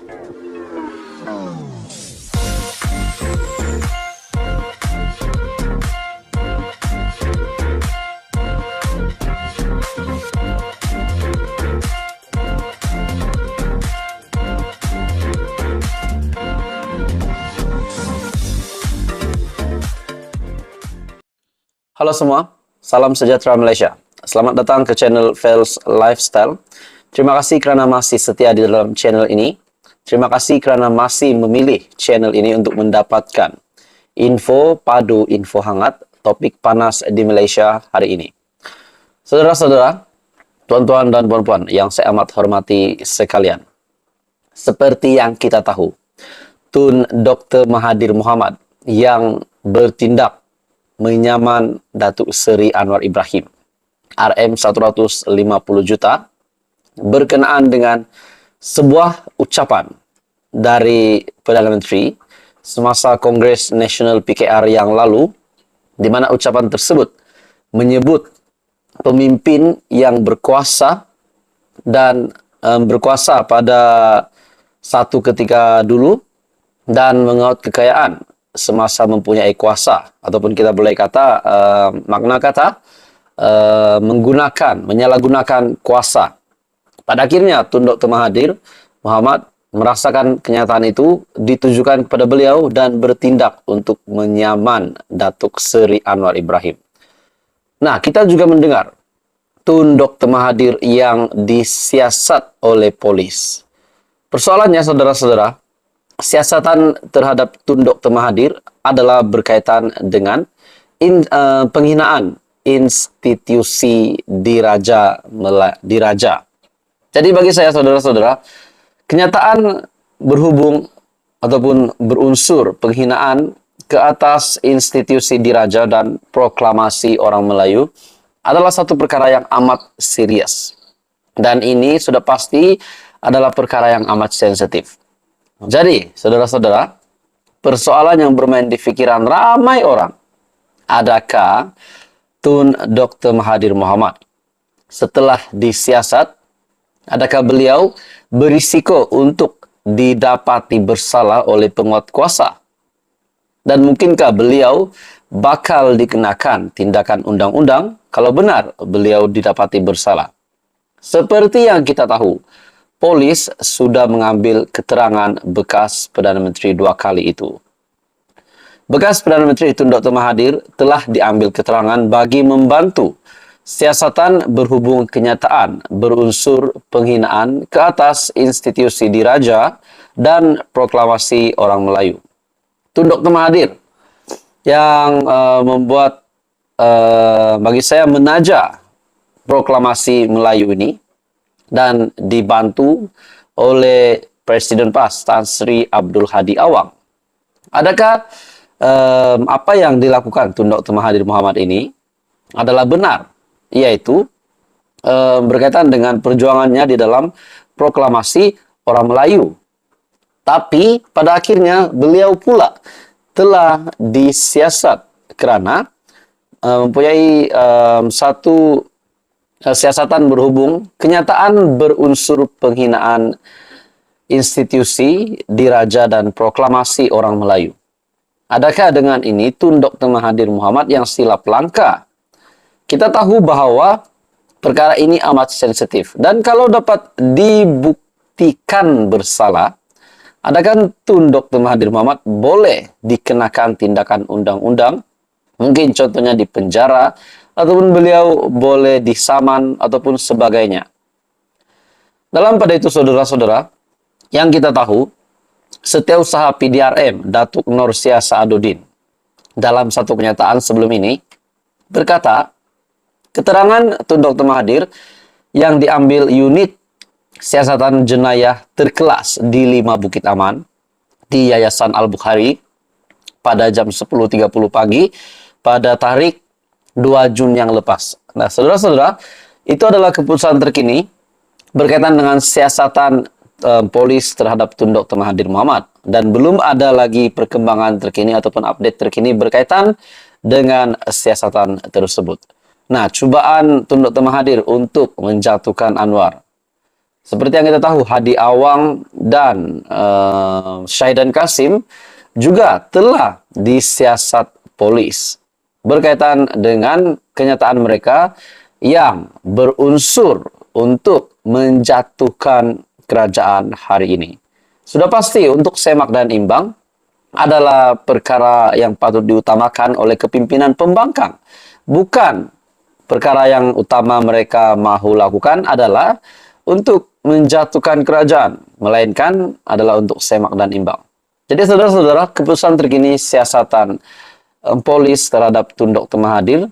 Halo semua, salam sejahtera Malaysia. Selamat datang ke channel Fels Lifestyle. Terima kasih kerana masih setia di dalam channel ini. Terima kasih kerana masih memilih channel ini untuk mendapatkan info padu, info hangat, topik panas di Malaysia hari ini. Saudara-saudara, tuan-tuan dan puan-puan yang saya amat hormati sekalian. Seperti yang kita tahu, Tun Dr. Mahathir Mohamad yang bertindak menyaman Datuk Seri Anwar Ibrahim RM 150 juta berkenaan dengan sebuah ucapan dari Perdana Menteri semasa Kongres Nasional PKR yang lalu, di mana ucapan tersebut menyebut pemimpin yang berkuasa dan berkuasa pada satu ketika dulu dan mengaut kekayaan semasa mempunyai kuasa, ataupun kita boleh kata makna kata menyalahgunakan kuasa. Pada akhirnya Tun Dr. Mahathir Mohamad merasakan kenyataan itu ditujukan kepada beliau dan bertindak untuk menyaman Datuk Seri Anwar Ibrahim. Nah, kita juga mendengar Tun Dr. Mahathir yang disiasat oleh polis. Persoalannya, saudara-saudara, siasatan terhadap Tun Dr. Mahathir adalah berkaitan dengan penghinaan institusi diraja. Jadi bagi saya, saudara-saudara, kenyataan berhubung ataupun berunsur penghinaan ke atas institusi diraja dan proklamasi orang Melayu adalah satu perkara yang amat serius. Dan ini sudah pasti adalah perkara yang amat sensitif. Jadi, saudara-saudara, persoalan yang bermain di fikiran ramai orang, adakah Tun Dr. Mahathir Mohamad setelah disiasat, adakah beliau berisiko untuk didapati bersalah oleh penguat kuasa? Dan mungkinkah beliau bakal dikenakan tindakan undang-undang kalau benar beliau didapati bersalah? Seperti yang kita tahu, polis sudah mengambil keterangan bekas Perdana Menteri 2 kali itu. Bekas Perdana Menteri Tun Dr. Mahathir telah diambil keterangan bagi membantu siasatan berhubung kenyataan berunsur penghinaan ke atas institusi diraja dan proklamasi orang Melayu. Tun Dr. Mahathir yang membuat bagi saya menaja proklamasi Melayu ini dan dibantu oleh Presiden PAS Tan Sri Abdul Hadi Awang. Adakah apa yang dilakukan Tun Dr. Mahathir Mohamad ini adalah benar, yaitu berkaitan dengan perjuangannya di dalam proklamasi orang Melayu. Tapi pada akhirnya beliau pula telah disiasat kerana mempunyai satu siasatan berhubung kenyataan berunsur penghinaan institusi diraja dan proklamasi orang Melayu. Adakah dengan ini Tun Dr. Mahathir Mohamad yang silap langkah? Kita tahu bahawa perkara ini amat sensitif dan kalau dapat dibuktikan bersalah, adakah Tun Dr. Mahathir Mohamad boleh dikenakan tindakan undang-undang? Mungkin contohnya di penjara, ataupun beliau boleh disaman ataupun sebagainya. Dalam pada itu, saudara-saudara, yang kita tahu, Setiausaha PDRM Datuk Nursia Saaduddin dalam satu kenyataan sebelum ini berkata, keterangan Tun Dr. Mahathir yang diambil unit siasatan jenayah terkelas di 5 Bukit Aman di Yayasan Al-Bukhari pada jam 10.30 pagi pada tarikh 2 Jun yang lepas. Nah, saudara-saudara, itu adalah keputusan terkini berkaitan dengan siasatan polis terhadap Tun Dr. Mahathir Mohamad. Dan belum ada lagi perkembangan terkini ataupun update terkini berkaitan dengan siasatan tersebut. Nah, cubaan Tun Dr. Mahathir untuk menjatuhkan Anwar Seperti yang kita tahu, Hadi Awang dan Syahidan Kasim juga telah disiasat polis berkaitan dengan kenyataan mereka yang berunsur untuk menjatuhkan kerajaan hari ini. Sudah pasti untuk semak dan imbang adalah perkara yang patut diutamakan oleh kepimpinan pembangkang. Bukan perkara yang utama mereka mahu lakukan adalah untuk menjatuhkan kerajaan, melainkan adalah untuk semak dan imbang. Jadi saudara-saudara, keputusan terkini siasatan polis terhadap Tun Dr. Mahathir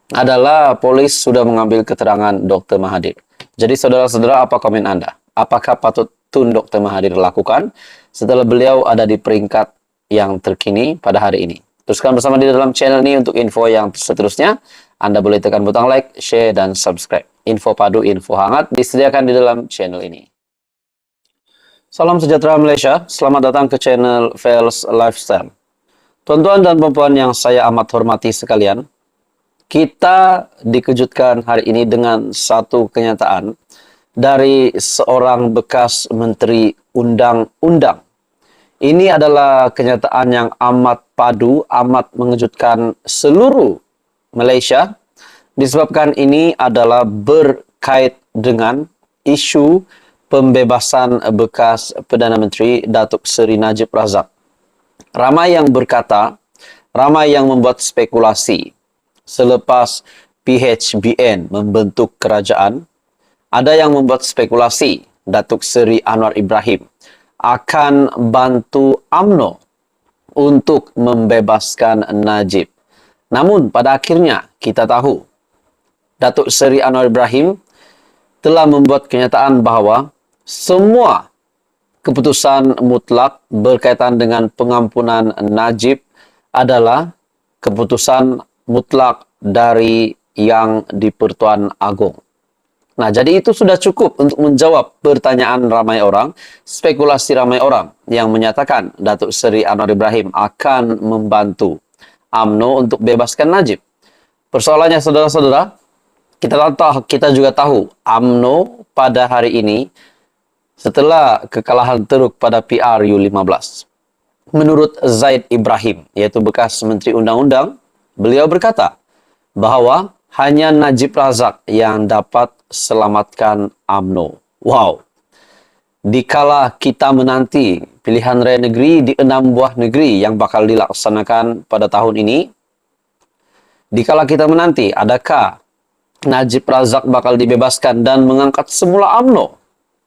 adalah polis sudah mengambil keterangan Dr. Mahathir. Jadi saudara-saudara, apa komen Anda? Apakah patut Tun Dr. Mahathir lakukan setelah beliau ada di peringkat yang terkini pada hari ini? Teruskan bersama di dalam channel ini untuk info yang seterusnya. Anda boleh tekan butang like, share, dan subscribe. Info padu, info hangat disediakan di dalam channel ini. Salam sejahtera Malaysia, selamat datang ke channel Fels Lifestyle. Tuan-tuan dan puan yang saya amat hormati sekalian, kita dikejutkan hari ini dengan satu kenyataan dari seorang bekas Menteri Undang-Undang. Ini adalah kenyataan yang amat padu, amat mengejutkan seluruh Malaysia, disebabkan ini adalah berkait dengan isu pembebasan bekas Perdana Menteri Datuk Seri Najib Razak. Ramai yang berkata, ramai yang membuat spekulasi selepas PHBN membentuk kerajaan, ada yang membuat spekulasi Datuk Seri Anwar Ibrahim akan bantu UMNO untuk membebaskan Najib. Namun pada akhirnya kita tahu Datuk Seri Anwar Ibrahim telah membuat kenyataan bahawa semua keputusan mutlak berkaitan dengan pengampunan Najib adalah keputusan mutlak dari Yang di-Pertuan Agong. Nah, jadi itu sudah cukup untuk menjawab pertanyaan ramai orang, spekulasi ramai orang yang menyatakan Datuk Seri Anwar Ibrahim akan membantu UMNO untuk bebaskan Najib. Persoalannya saudara-saudara, kita juga tahu UMNO pada hari ini setelah kekalahan teruk pada PRU15. Menurut Zaid Ibrahim, yaitu bekas Menteri Undang-Undang, beliau berkata bahawa hanya Najib Razak yang dapat selamatkan UMNO. Wow. Dikala kita menanti pilihan raya negeri di 6 buah negeri yang bakal dilaksanakan pada tahun ini, dikala kita menanti adakah Najib Razak bakal dibebaskan dan mengangkat semula UMNO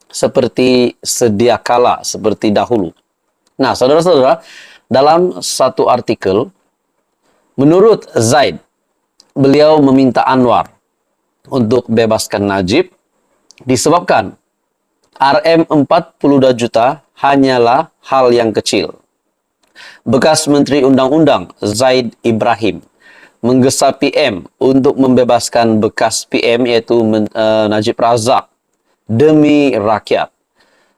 seperti sedia kala, seperti dahulu. Nah, saudara-saudara, dalam satu artikel, menurut Zaid, beliau meminta Anwar untuk bebaskan Najib disebabkan RM42 juta hanyalah hal yang kecil. Bekas Menteri Undang-Undang Zaid Ibrahim menggesa PM untuk membebaskan bekas PM yaitu Najib Razak demi rakyat.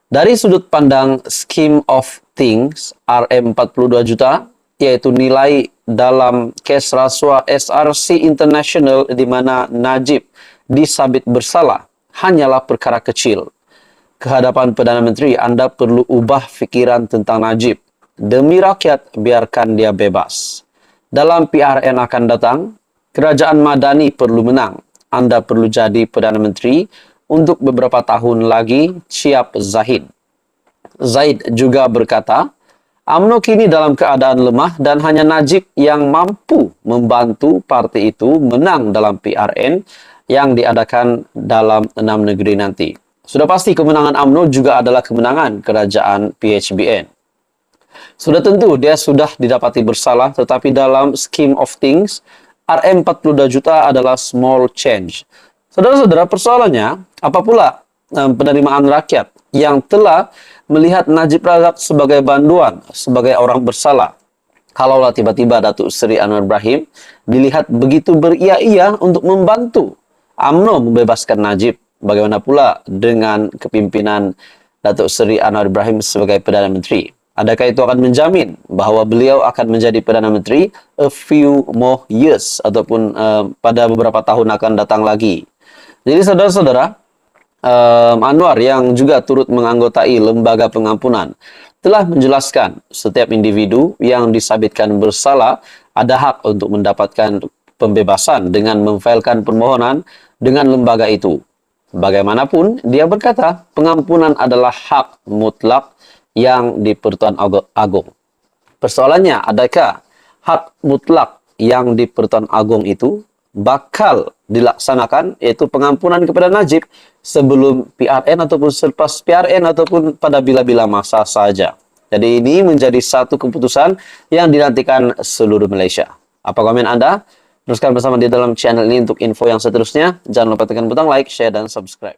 Dari sudut pandang scheme of things, RM42 juta yaitu nilai dalam kes rasuah SRC International di mana Najib disabit bersalah hanyalah perkara kecil. Kehadapan Perdana Menteri, Anda perlu ubah fikiran tentang Najib. Demi rakyat, biarkan dia bebas. Dalam PRN akan datang, kerajaan Madani perlu menang. Anda perlu jadi Perdana Menteri untuk beberapa tahun lagi, siap Zahid. Zaid juga berkata, UMNO kini dalam keadaan lemah dan hanya Najib yang mampu membantu parti itu menang dalam PRN yang diadakan dalam 6 negeri nanti. Sudah pasti kemenangan UMNO juga adalah kemenangan kerajaan PHBN. Sudah tentu dia sudah didapati bersalah, tetapi dalam scheme of things, RM42 juta adalah small change. Saudara-saudara, persoalannya, apa pula penerimaan rakyat yang telah melihat Najib Razak sebagai banduan, sebagai orang bersalah? Kalaulah tiba-tiba Datuk Seri Anwar Ibrahim dilihat begitu beria-ia untuk membantu UMNO membebaskan Najib, bagaimana pula dengan kepimpinan Datuk Seri Anwar Ibrahim sebagai Perdana Menteri? Adakah itu akan menjamin bahawa beliau akan menjadi Perdana Menteri a few more years ataupun pada beberapa tahun akan datang lagi? Jadi saudara-saudara, Anwar yang juga turut menganggotai lembaga pengampunan telah menjelaskan setiap individu yang disabitkan bersalah ada hak untuk mendapatkan pembebasan dengan memfailkan permohonan dengan lembaga itu. Bagaimanapun, dia berkata pengampunan adalah hak mutlak yang di Pertuan Agung. Persoalannya, adakah hak mutlak yang di Pertuan Agung itu bakal dilaksanakan, yaitu pengampunan kepada Najib sebelum PRN ataupun selepas PRN ataupun pada bila-bila masa saja. Jadi ini menjadi satu keputusan yang dinantikan seluruh Malaysia. Apa komen Anda? Teruskan bersama di dalam channel ini untuk info yang seterusnya. Jangan lupa tekan butang like, share, dan subscribe.